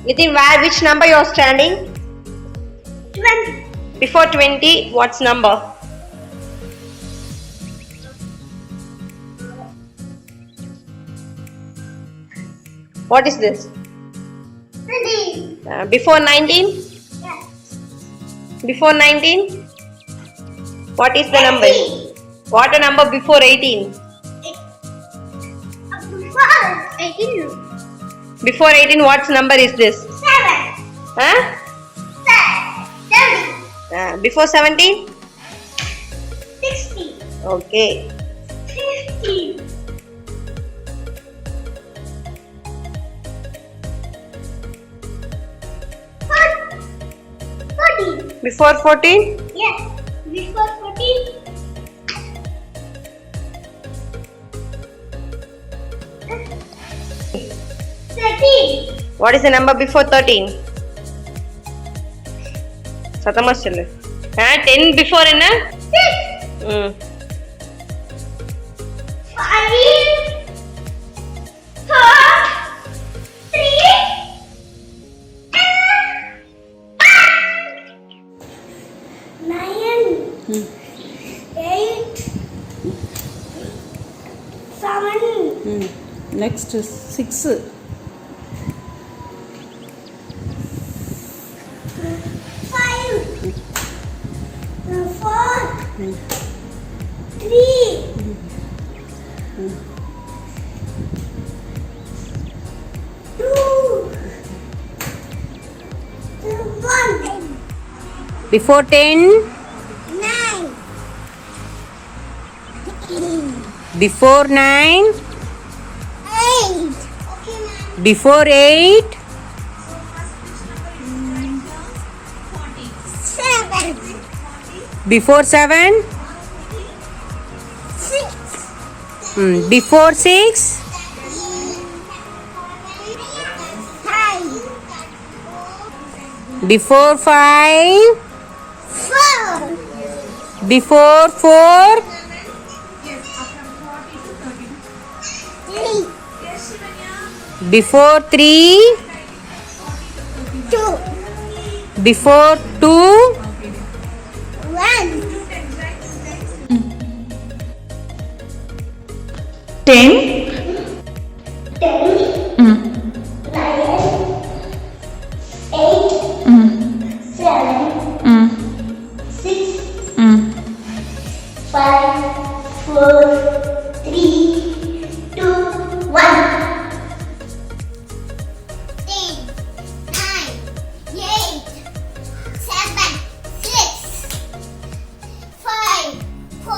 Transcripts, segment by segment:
Within where, which number you are standing? 20. Before 20, what's number? What is this? 20. Before 19? Yes. Before 19? What is the number? 18. What a number before 18? Before 18. Before 18, what number is this? 7. Huh? 7. Before 17? 60. Okay. 50. 40. Before 14? Yes. Before 14. 13. What is the number before 13? Satamas chale. 10 before enna? 6. 5. 4. 3. 9. 8. 7. Next 6. 5. 4. 3. 2. 1. Before 10? 9. Before 9? 8. Okay, ma'am. Before 8? 7. Before 7? 6. Before 6? 5. Before 5? 4. Before 4? 3. Before 3? 2. Before 2? 1. 10? 10. 9. 8. 7. 6. 5. 4. 3. 2. 1. 10. 9. 8. 7. 6. 5. 4.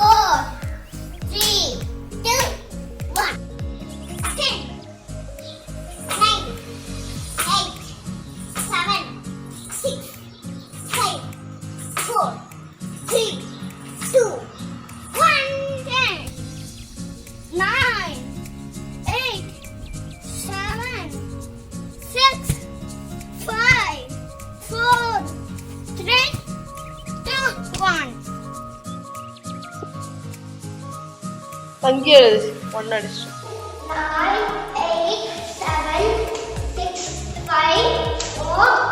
3. 2. 1. 10. 9. 8. 7. 6. 5. 4. 3. 2. 1. 10. 9. 8. 7. 6. 5. 4. 3. 2. 1. Angel, one addition. 9, 8, 7, 6, 5, 4,